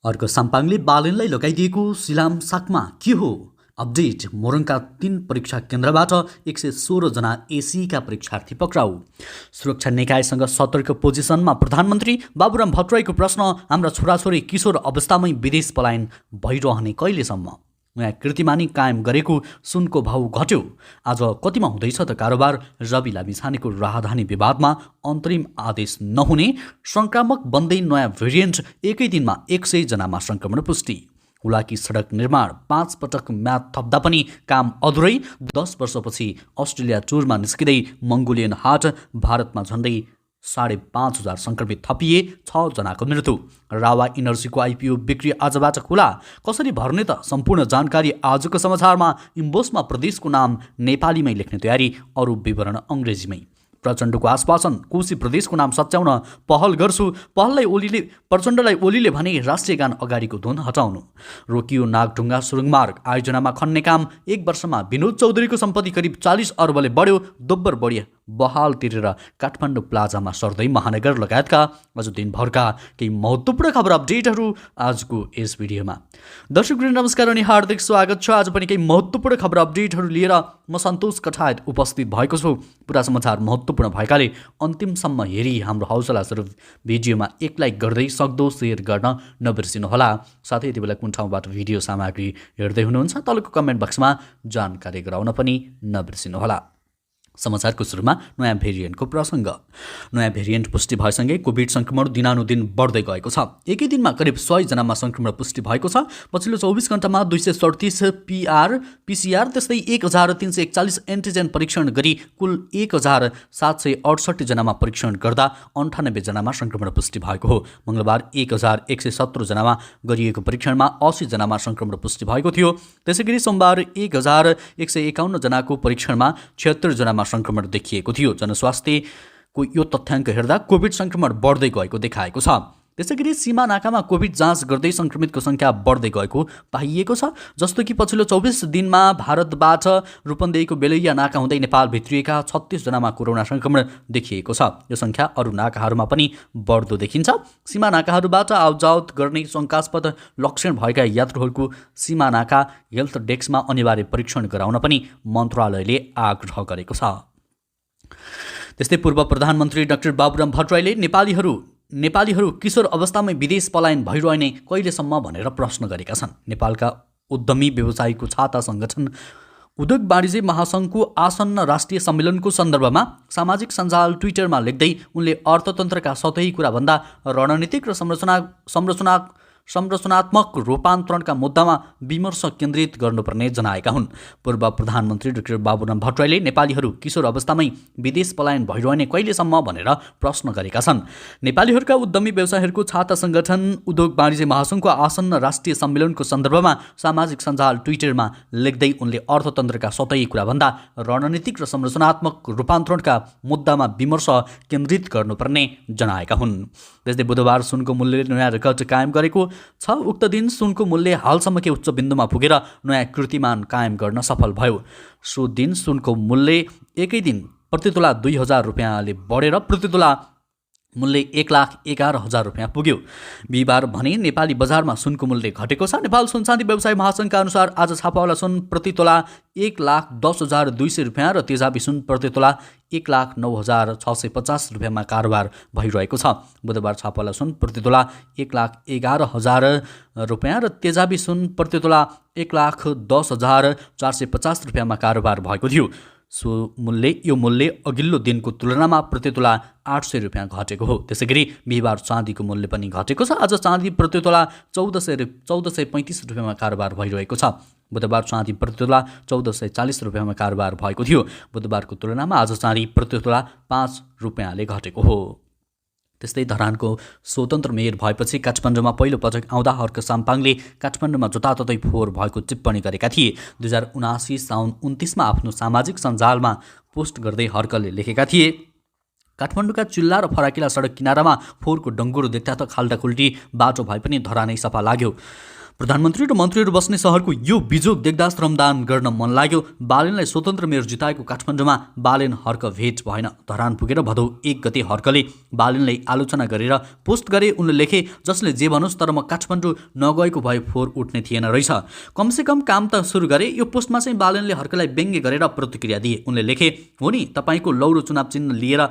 अर्को साम्पाङले बालेनलाई लगाइदिएको सिलाम साकमा के हो अपडेट। मोरङका 3 परीक्षा केन्द्रबाट 116 जना एसीका परीक्षार्थी पक्राउ। सुरक्षा निकायसँग सतर्क पोजिसनमा प्रधानमन्त्री बाबुराम भट्टराईको प्रश्न, हाम्रा छोराछोरी किशोर अवस्थामै विदेश पलायन भइरहने कहिलेसम्म? नयाँ कीर्तिमानी कायम गरेको सुनको भाउ घट्यो। आज कतिमा हुँदैछ त कारोबार? रवि लामिछानेको राहदानी विवादमा अन्तरिम आदेश नहुने, सङ्क्रामक बन्दै नयाँ भेरिएन्ट, एकै दिनमा 100 जनामा सङ्क्रमण पुष्टि। हुलाकी सडक निर्माण 5 पटक म्याद थप्दा पनि काम अधुरै। 10 वर्षपछि अस्ट्रेलिया टुरमा निस्किँदै मङ्गोलियन हाट, भारतमा झन्डै 5,500 सङ्क्रमित थपिए, 6 जनाको मृत्यु। रावा इनर्जीको आइपिओ बिक्री आजबाट खुला, कसरी भर्ने त? सम्पूर्ण जानकारी आजको समाचारमा। इम्बोसमा प्रदेशको नाम नेपालीमै लेख्ने तयारी, अरू विवरण अङ्ग्रेजीमै। प्रचण्डको आश्वासन, कोशी प्रदेशको नाम सच्याउन पहल गर्छु। प्रचण्डलाई ओलीले भने राष्ट्रिय गान अगाडिको धुन हटाउनु। रोकियो नागढुङ्गा सुरुङ मार्ग, आयोजनामा खन्ने काम। 1 वर्षमा विनोद चौधरीको सम्पत्ति करिब 40 अर्बले बढ्यो। दोब्बर बढी बहाल तिरेर काठमाडौँ प्लाजामा सर्दै महानगर लगायतका आज दिनभरका केही महत्त्वपूर्ण खबर अपडेटहरू आजको यस भिडियोमा। दर्शकवृन्द नमस्कार अनि हार्दिक स्वागत छ। आज पनि केही महत्त्वपूर्ण खबर अपडेटहरू लिएर म सन्तोष कठायत उपस्थित भएको छु। पुरा समाचार महत्त्वपूर्ण भएकाले अन्तिमसम्म हेरी हाम्रो हौसला स्वरूप भिडियोमा एक लाइक गर्दै सक्दो सेयर गर्न नबिर्सिनुहोला। साथै यति बेला कुन ठाउँबाट भिडियो सामग्री हेर्दै हुनुहुन्छ तलको कमेन्ट बक्समा जानकारी गराउन पनि नबिर्सिनुहोला। समाचारको सुरुमा नयाँ भेरिएन्टको प्रसङ्ग। नयाँ भेरिएन्ट पुष्टि भएसँगै कोभिड सङ्क्रमण दिनानुदिन बढ्दै गएको छ। एकै दिनमा करिब 100 जनामा सङ्क्रमण पुष्टि भएको छ। पछिल्लो 24 घण्टामा 237 पिसिआर, त्यस्तै 1341 एन्टिजेन परीक्षण गरी कुल 1768 जनामा परीक्षण गर्दा 98 जनामा सङ्क्रमण पुष्टि भएको हो। मङ्गलबार 1117 जनामा गरिएको परीक्षणमा 80 जनामा सङ्क्रमण पुष्टि भएको थियो। त्यसैगरी सोमबार 1151 जनाको परीक्षणमा 76 जनामा सङ्क्रमण देखिएको थियो। जनस्वास्थ्यको यो तथ्याङ्क हेर्दा कोभिड सङ्क्रमण बढ्दै गएको देखाएको छ। त्यसैगरी सीमा नाकामा कोभिड जाँच गर्दै सङ्क्रमितको सङ्ख्या बढ्दै गएको पाइएको छ। जस्तो कि पछिल्लो 24 दिनमा भारतबाट रूपन्देहीको बेलैया नाका हुँदै नेपाल भित्रिएका 36 जनामा कोरोना सङ्क्रमण देखिएको छ। यो सङ्ख्या अरू नाकाहरूमा पनि बढ्दो देखिन्छ। सीमा नाकाहरूबाट आवजावत गर्ने शङ्कास्पद लक्षण भएका यात्रुहरूको सीमा नाका हेल्थ डेस्कमा अनिवार्य परीक्षण गराउन पनि मन्त्रालयले आग्रह गरेको छ। त्यस्तै पूर्व प्रधानमन्त्री डाक्टर बाबुराम भट्टराईले नेपालीहरू किशोर अवस्थामै विदेश पलायन भइरहने कहिलेसम्म भनेर प्रश्न गरेका छन्। नेपालका उद्यमी व्यवसायीको छाता सङ्गठन उद्योग वाणिज्य महासङ्घको आसन्न राष्ट्रिय सम्मेलनको सन्दर्भमा सामाजिक सञ्जाल ट्विटरमा लेख्दै उनले अर्थतन्त्रका सतही कुराभन्दा रणनीतिक र संरचनात्मक रूपान्तरणका मुद्दामा विमर्श केन्द्रित गर्नुपर्ने जनाएका हुन्। पूर्व प्रधानमन्त्री डाक्टर बाबुराम भट्टराईले नेपालीहरू किशोर अवस्थामै विदेश पलायन भइरहने कहिलेसम्म भनेर प्रश्न गरेका छन्। नेपालीहरूका उद्यमी व्यवसायीहरूको छाता सङ्गठन उद्योग वाणिज्य महासङ्घको आसन्न राष्ट्रिय सम्मेलनको सन्दर्भमा सामाजिक सञ्जाल ट्विटरमा लेख्दै उनले अर्थतन्त्रका सतही कुराभन्दा रणनीतिक र संरचनात्मक रूपान्तरणका मुद्दामा विमर्श केन्द्रित गर्नुपर्ने जनाएका हुन्। त्यस्तै बुधबार सुनको मूल्यले नयाँ रेकर्ड कायम गरेको छ। उक्त दिन सुनको मूल्य हालसम्मकै उच्च बिन्दुमा पुगेर नयाँ कीर्तिमान कायम गर्न सफल भयो। सो दिन सुनको मूल्य एकै दिन प्रतितोला 2,000 रुपियाँले बढेर प्रतितोला मूल्य 1,11,000 रुपियाँ पुग्यो। बिहिबार भने नेपाली बजारमा सुनको मूल्य घटेको छ। नेपाल सुनचाँदी व्यवसाय महासङ्घका अनुसार आज छापावाला सुन प्रतितोला 1,10,200 रुपियाँ र तेजाबी सुन प्रतितोला 1,09,650 रुपियाँमा कारोबार भइरहेको छ। बुधबार छापावाला सुन प्रतितोला 1,11,000 रुपियाँ र तेजाबी सुन प्रतितोला 1,10,450 रुपियाँमा कारोबार भएको थियो। यो मूल्य अघिल्लो दिनको तुलनामा प्रतितोला 800 रुपियाँ घटेको हो। त्यसैगरी बिहिबार चाँदीको मूल्य पनि घटेको छ। आज चाँदी प्रतितोला 1435 रुपियाँमा कारोबार भइरहेको छ। बुधबार चाँदी प्रतितोला 1440 रुपियाँमा कारोबार भएको थियो। बुधबारको तुलनामा आज चाँदी प्रतितोला 5 रुपियाँले घटेको हो। त्यस्तै धरानको स्वतन्त्र मेयर भएपछि काठमाडौँमा पहिलो पटक आउँदा हर्क साम्पाङले काठमाडौँमा जताततै फोहोर भएको टिप्पणी गरेका थिए। 2079 साउन 29मा आफ्नो सामाजिक सञ्जालमा पोस्ट गर्दै हर्कले लेखेका थिए, काठमाडौँका चिल्ला र फराकिला सडक किनारामा फोहोरको डङ्गुरो देख्दा त खाल्टाखुल्टी बाटो भए पनि धरानै सफा लाग्यो। प्रधानमन्त्री र मन्त्रीहरू बस्ने सहरको यो बिजोग देख्दा श्रमदान गर्न मन लाग्यो। बालेनलाई स्वतन्त्र मेयर जिताएको काठमाडौँमा बालेन हर्क भेट भएन। धरान पुगेर भदौ 1 गते हर्कले बालेनलाई आलोचना गरेर पोस्ट गरे। उनले लेखे, जसले जे भनोस् तर म काठमाडौँ नगएको भए फोहोर उठ्ने थिएन रहेछ। कमसेकम काम त सुरु गरे। यो पोस्टमा चाहिँ बालेनले हर्कलाई व्यङ्ग्य गरेर प्रतिक्रिया दिए। उनले लेखे, हो नि तपाईँको लौरो चुनाव चिन्ह लिएर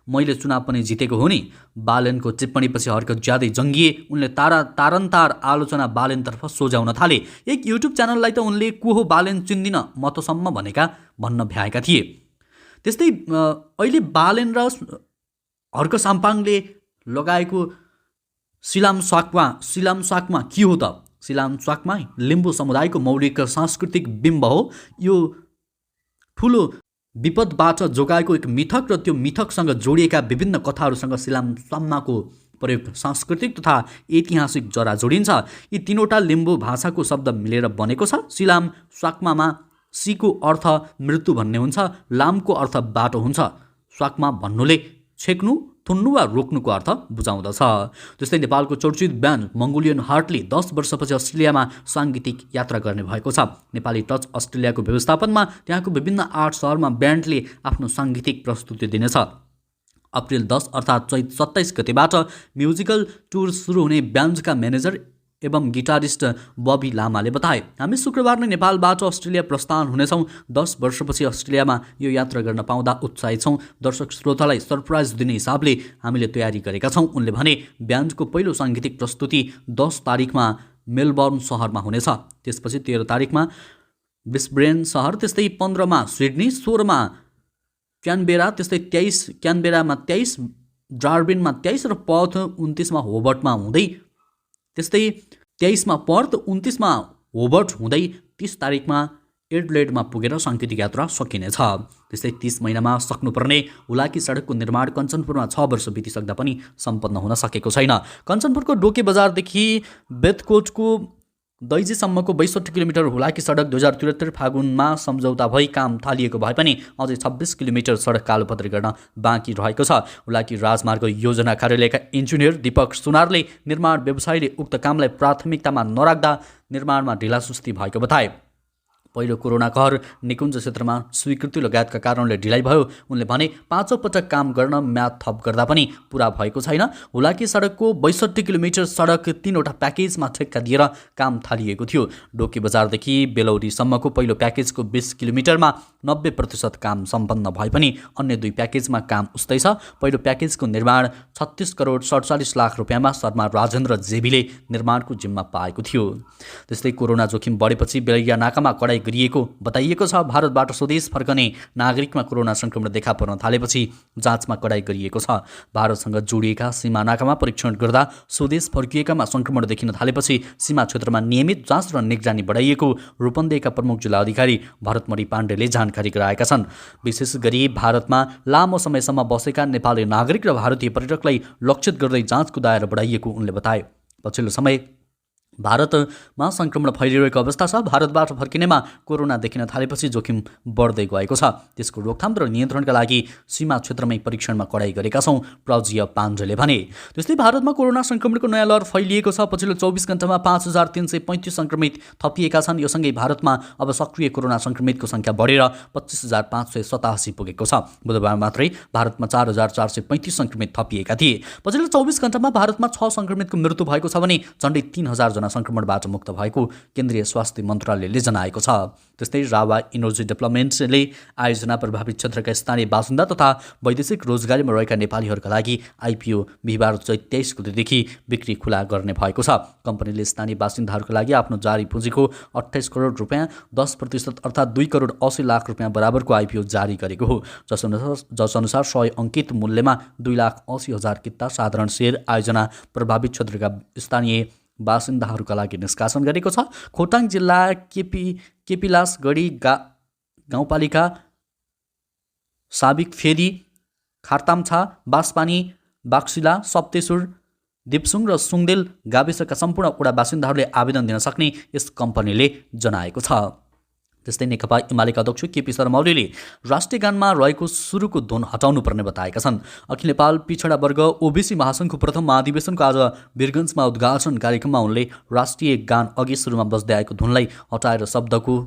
मैले चुनाव पनि जितेको हो नि। बालेनको टिप्पणीपछि हर्क ज्यादै जङ्गिए। उनले तारन्तार आलोचना बालेनतर्फ सोझ्याउन थाले। एक युट्युब च्यानललाई त उनले को हो बालेन चिन्दिन म तसम्म भन्न भ्याएका थिए। त्यस्तै अहिले बालेन र हर्क साम्पाङले लगाएको सिलाम स्वाकमा के हो त? सिलाम स्वाकमा लिम्बू समुदायको मौलिक सांस्कृतिक बिम्ब हो। यो ठुलो विपदबाट जोगाएको एक मिथक र त्यो मिथकसँग जोडिएका विभिन्न कथाहरूसँग सिलाम स्वाक्माको प्रयोग सांस्कृतिक तथा ऐतिहासिक जरा जोडिन्छ। यी तीनवटा लिम्बू भाषाको शब्द मिलेर बनेको छ। सिलाम स्वाक्मामा सीको अर्थ मृत्यु भन्ने हुन्छ, लामको अर्थ बाटो हुन्छ। स्वाक्मा भन्नुले छेक्नु, थुन्नु वा रोक्नुको अर्थ बुझाउँदछ। जस्तै नेपालको चर्चित ब्यान्ड मङ्गोलियन हार्टले 10 वर्षपछि अस्ट्रेलियामा साङ्गीतिक यात्रा गर्ने भएको छ। नेपाली टच अस्ट्रेलियाको व्यवस्थापनमा त्यहाँको विभिन्न 8 सहरमा ब्यान्डले आफ्नो साङ्गीतिक प्रस्तुति दिनेछ। अप्रिल 10 अर्थात् चैत 27 गतेबाट म्युजिकल टुर सुरु हुने ब्यान्डका म्यानेजर एवं गिटारिस्ट बबी लामाले बताए, हामी शुक्रबार नै नेपालबाट अस्ट्रेलिया प्रस्थान हुनेछौँ। 10 वर्षपछि अस्ट्रेलियामा यो यात्रा गर्न पाउँदा उत्साहित छौँ। दर्शक श्रोतालाई सरप्राइज दिने हिसाबले हामीले तयारी गरेका छौँ। उनले भने, ब्यान्डको पहिलो साङ्गीतिक प्रस्तुति 10 तारिकमा मेलबर्न सहरमा हुनेछ। त्यसपछि 13 तारिकमा ब्रिस्बेन सहर, त्यस्तै 15मा सिडनी, 16मा क्यानबेरा, त्यस्तै 23 डार्बिनमा 23 र पर्थ 29मा होबर्टमा हुँदै, त्यस्तै 23मा पर्थ, 29मा होबर्ट हुँदै 30 तारिकमा एडलेडमा पुगेर साङ्गीतिक यात्रा सकिनेछ। त्यस्तै 30 महिनामा सक्नुपर्ने हुलाकी सडकको निर्माण कञ्चनपुरमा 6 वर्ष बितिसक्दा पनि सम्पन्न हुन सकेको छैन। कञ्चनपुरको डोके बजारदेखि बेतकोटको दैजीसम्मको 62 किलोमिटर हुलाकी सडक 2073 फागुनमा सम्झौता भई काम थालिएको भए पनि अझै 26 किलोमिटर सडक कालोपत्री गर्न बाँकी रहेको छ। हुलाकी राजमार्ग योजना कार्यालयका इन्जिनियर दीपक सुनारले निर्माण व्यवसायीले उक्त कामलाई प्राथमिकतामा नराख्दा निर्माणमा ढिलासुस्ती भएको बताए। पहिलो कोरोना कहर निकुञ्ज क्षेत्रमा स्वीकृति लगायतका कारणले ढिलाइ भयो। उनले भने, 5औं पटक काम गर्न म्याद थप गर्दा पनि पुरा भएको छैन। हुलाकी सडकको 62 किलोमिटर सडक 3वटा प्याकेजमा ठेक्का दिएर काम थालिएको थियो। डोके बजारदेखि बेलौरीसम्मको पहिलो प्याकेजको 20 किलोमिटरमा 90% काम सम्पन्न भए पनि अन्य 2 प्याकेजमा काम उस्तै छ। पहिलो प्याकेजको निर्माण 36 करोड 47 लाख रुपियाँमा शर्मा राजेन्द्र जेबीले निर्माणको जिम्मा पाएको थियो। त्यस्तै कोरोना जोखिम बढेपछि बेलैया नाकामा कडाई गरिएको बताइएको छ। भारतबाट स्वदेश फर्कने नागरिकमा कोरोना संक्रमण देखा पर्न थालेपछि जाँचमा कडाई गरिएको छ। भारतसँग जोडिएका सीमा नाकामा परीक्षण गर्दा स्वदेश फर्किएकामा संक्रमण देखिन थालेपछि सीमा क्षेत्रमा नियमित जाँच र निगरानी बढाइएको रूपन्देहीका प्रमुख जिल्ला अधिकारी भरतमणि पाण्डेले जानकारी गराएका छन्। विशेष गरी भारतमा लामो समयसम्म बसेका नेपाली नागरिक र भारतीय पर्यटकलाई लक्षित गर्दै जाँचको दायरा बढाइएको उनले बताए। पछिल्लो समय भारतमा संक्रमण फैलिरहेको अवस्था छ। भारतबाट फर्किनेमा कोरोना देखिन थालेपछि जोखिम बढ्दै गएको छ। त्यसको रोकथाम र नियन्त्रणका लागि सीमा क्षेत्रमै परीक्षणमा कडाई गरेका छौँ, प्रजीय पाण्डेले भने। त्यस्तै भारतमा कोरोना संक्रमणको नयाँ लहर फैलिएको छ। पछिल्लो 24 घण्टामा 5335 संक्रमित थपिएका छन्। यो सँगै भारतमा अब सक्रिय कोरोना संक्रमितको संख्या बढेर 25587 पुगेको छ। बुधबार मात्रै भारतमा 4435 संक्रमित थपिएका थिए। पछिल्लो 24 घण्टामा भारतमा 6 संक्रमितको मृत्यु भएको छ भने झन्डै 3000 जना संक्रमणबाट मुक्त भएको केन्द्रीय स्वास्थ्य मन्त्रालयले जनाएको छ। त्यस्तै रावा इनर्जी डेभलपमेन्टले आयोजना प्रभावित क्षेत्रका स्थानीय बासिन्दा तथा वैदेशिक रोजगारीमा रहेका नेपालीहरूका लागि आइपिओ बिहिबार चैत 23 गतेदेखि बिक्री खुला गर्ने भएको छ। कम्पनीले स्थानीय बासिन्दाहरूका लागि आफ्नो जारी पुँजीको 28 करोड रुपियाँ 10% अर्थात् 2 करोड 80 लाख रुपियाँ बराबरको आइपिओ जारी गरेको हो। जसअनुसार 100 अङ्कित मूल्यमा 2,80,000 किता साधारण सेयर आयोजना प्रभावित क्षेत्रका स्थानीय बासिन्दाहरूका लागि निष्कासन गरेको छ। खोटाङ जिल्ला केपिलासगढी गाउँपालिका साबिक फेरी खारतामछा बासपानी बाक्सिला सप्तेश्वर दिप्सुङ र सुङदेल गाविसका सम्पूर्ण वडा बासिन्दाहरूले आवेदन दिन सक्ने यस कम्पनीले जनाएको छ। त्यस्तै नेकपा एमालेका अध्यक्ष केपी शर्मा ओलीले राष्ट्रिय गानमा रहेको सुरुको धुन हटाउनुपर्ने बताएका छन्। अखिल नेपाल पिछडा वर्ग ओबिसी महासङ्घको प्रथम महाधिवेशनको आज वीरगञ्जमा उद्घाटन कार्यक्रममा उनले राष्ट्रिय गान अघि सुरुमा बज्दै आएको धुनलाई हटाएर शब्दको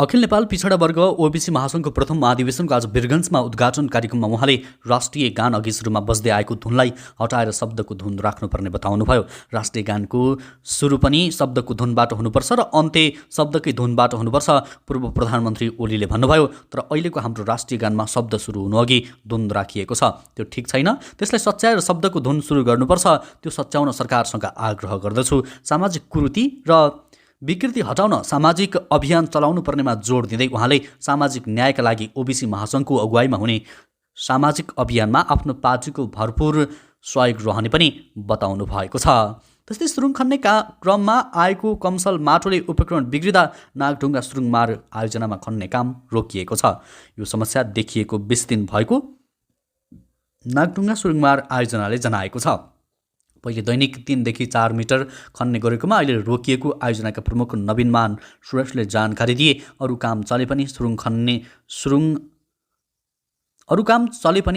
अखिल नेपाल पिछडा वर्ग ओबिसी महासङ्घको प्रथम महाधिवेशनको आज वीरगञ्जमा उद्घाटन कार्यक्रममा उहाँले राष्ट्रिय गान अघि सुरुमा बज्दै आएको धुनलाई हटाएर शब्दको धुन राख्नुपर्ने बताउनुभयो। राष्ट्रिय गानको सुरु पनि शब्दको धुनबाट हुनुपर्छ र अन्त्य शब्दकै धुनबाट हुनुपर्छ पूर्व प्रधानमन्त्री ओलीले भन्नुभयो। तर अहिलेको हाम्रो राष्ट्रिय गानमा शब्द सुरु हुनुअघि धुन राखिएको छ, त्यो ठिक छैन। त्यसलाई सच्याएर शब्दको धुन सुरु गर्नुपर्छ। त्यो सच्याउन सरकारसँग आग्रह गर्दछु। सामाजिक कुरीति र विकृति हटाउन सामाजिक अभियान चलाउनु पर्नेमा जोड दिँदै उहाँले सामाजिक न्यायका लागि ओबिसी महासङ्घको अगुवाईमा हुने सामाजिक अभियानमा आफ्नो पार्टीको भरपूर सहयोग रहने पनि बताउनु भएको छ। त्यस्तै सुरुङ खन्ने क्रममा आएको कमसल माटोले उपकरण बिग्रिँदा नागढुङ्गा सुरुङमार आयोजनामा खन्ने काम रोकिएको छ। यो समस्या देखिएको 20 दिन भएको नागढुङ्गा सुरुङमार आयोजनाले जनाएको छ। पहिले दैनिक 3 देखि 4 मिटर खन्ने गरेकोमा अहिले रोकिएको आयोजनाका प्रमुख नवीनमान श्रेष्ठले जानकारी दिए। अरू काम चले पनि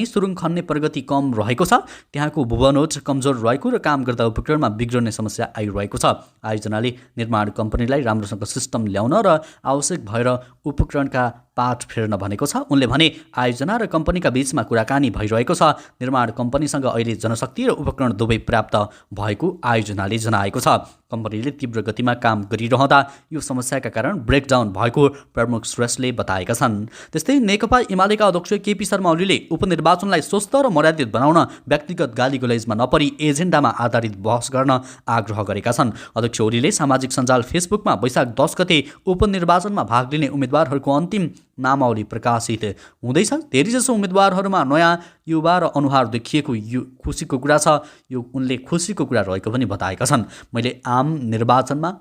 सुरुङ खन्ने प्रगति कम रहेको छ। त्यहाँको भूबनोट कमजोर रहेको र काम गर्दा उपकरणमा बिग्रने समस्या आइरहेको छ। आयोजनाले निर्माण कम्पनीलाई राम्रोसँग सिस्टम ल्याउन र आवश्यक भएर उपकरणका पाठ फेर्न भनेको छ। उनले भने आयोजना र कम्पनीका बीचमा कुराकानी भइरहेको छ। निर्माण कम्पनीसँग अहिले जनशक्ति र उपकरण दुवै पर्याप्त भएको आयोजनाले जनाएको छ। कम्पनीले तीव्र गतिमा काम गरिरहँदा यो समस्याका कारण ब्रेकडाउन भएको प्रमुख श्रेष्ठले बताएका छन्। त्यस्तै नेकपा एमालेका अध्यक्ष केपी शर्मा ओलीले उपनिर्वाचनलाई स्वस्थ र मर्यादित बनाउन व्यक्तिगत गालीगलौजमा नपरी एजेन्डामा आधारित बहस गर्न आग्रह गरेका छन्। अध्यक्ष ओलीले सामाजिक सञ्जाल फेसबुकमा वैशाख 10 गते उपनिर्वाचनमा भाग लिने उम्मेद्वारहरूको अन्तिम नामावली प्रकाशित हुँदैछ। धेरैजसो उम्मेद्वारहरूमा नयाँ युवा र अनुहार देखिएको खुसीको कुरा छ। यो उनले खुसीको कुरा रहेको पनि बताएका छन्। मैले आम निर्वाचनमा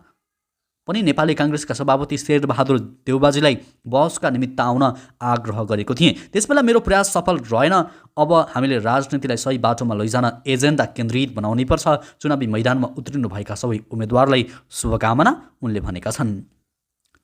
पनि नेपाली काङ्ग्रेसका सभापति शेरबहादुर देउबाजीलाई बहसका निमित्त आउन आग्रह गरेको थिएँ। त्यसबेला मेरो प्रयास सफल रहेन। अब हामीले राजनीतिलाई सही बाटोमा लैजान एजेन्डा केन्द्रित बनाउनै पर्छ। चुनावी मैदानमा उत्रिनुभएका सबै उम्मेद्वारलाई शुभकामना उनले भनेका छन्।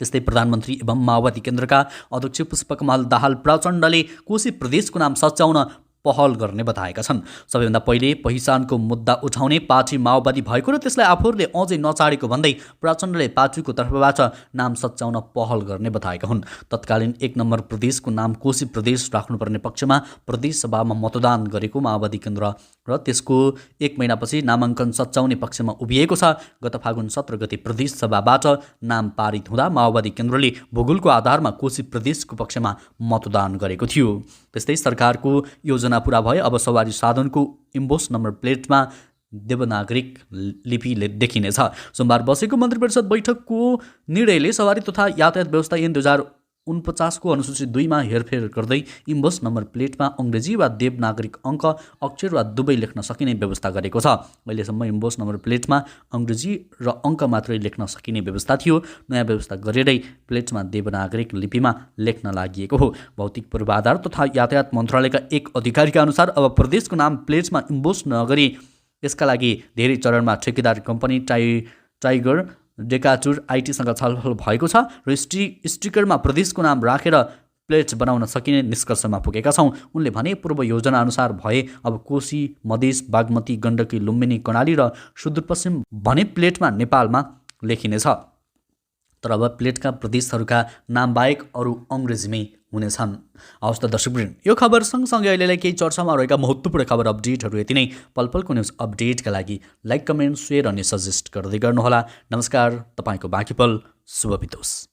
त्यस्तै प्रधानमन्त्री एवं माओवादी केन्द्रका अध्यक्ष पुष्पकमल दाहाल प्रचण्डले कोशी प्रदेशको नाम सच्याउन पहल गर्ने बताएका छन्। सबैभन्दा पहिले पहिचानको मुद्दा उठाउने पार्टी माओवादी भएको र त्यसलाई आफूहरूले अझै नचाडेको भन्दै प्रचण्डले पार्टीको तर्फबाट नाम सच्याउन पहल गर्ने बताएका हुन्। तत्कालीन 1 नम्बर प्रदेशको नाम कोशी प्रदेश राख्नुपर्ने पक्षमा प्रदेश सभामा मतदान गरेको माओवादी केन्द्र र त्यसको 1 महिनापछि नामाङ्कन सच्याउने पक्षमा उभिएको छ। गत फागुन 17 गते प्रदेश सभाबाट नाम पारित हुँदा माओवादी केन्द्रले भूगोलको आधारमा कोशी प्रदेशको पक्षमा मतदान गरेको थियो। त्यस्तै सरकारको योजना पूरा भए अब सवारी साधनको इम्बोस नम्बर प्लेटमा देवनागरिक लिपि देखिनेछ। सोमबार बसेको मन्त्री परिषद बैठकको निर्णयले सवारी तथा यातायात व्यवस्था ऐन 2049 को अनुसूची 2 मा हेरफेर गर्दै इम्बोस नम्बर प्लेटमा अङ्ग्रेजी वा देवनागरिक अङ्क अक्षर वा दुवै लेख्न सकिने व्यवस्था गरेको छ। अहिलेसम्म इम्बोस नम्बर प्लेटमा अङ्ग्रेजी र अङ्क मात्रै लेख्न सकिने व्यवस्था थियो। नयाँ व्यवस्था गरेरै प्लेटमा देवनागरिक लिपिमा लेख्न लागि हो। भौतिक पूर्वाधार तथा यातायात मन्त्रालयका एक अधिकारीका अनुसार अब प्रदेशको नाम प्लेटमा इम्बोस नगरी यसका लागि धेरै चरणमा ठेकेदार कम्पनी टाइगर डेकाटुर आइटीसँग छलफल भएको छ र स्टिकरमा प्रदेशको नाम राखेर प्लेट बनाउन सकिने निष्कर्षमा पुगेका छौँ। उनले भने पूर्व योजना अनुसार भए अब कोशी, मधेस, बागमती, गण्डकी, लुम्बिनी, कर्णाली र सुदूरपश्चिम भने प्लेटमा नेपालमा लेखिनेछ। तर अब प्लेटका प्रदेशहरूका नाम बाहेक अरू अङ्ग्रेजीमै हुनेछन्। हवस् त दर्शकवृन्द, यो खबर सँगसँगै अहिलेलाई केही चर्चामा रहेका महत्त्वपूर्ण खबर अपडेटहरू यति नै। पलपलको न्युज अपडेटका लागि लाइक, कमेन्ट, सेयर अनि सजेस्ट गर्दै गर्नुहोला। नमस्कार, तपाईँको बाँकी पल शुभ बितोस्।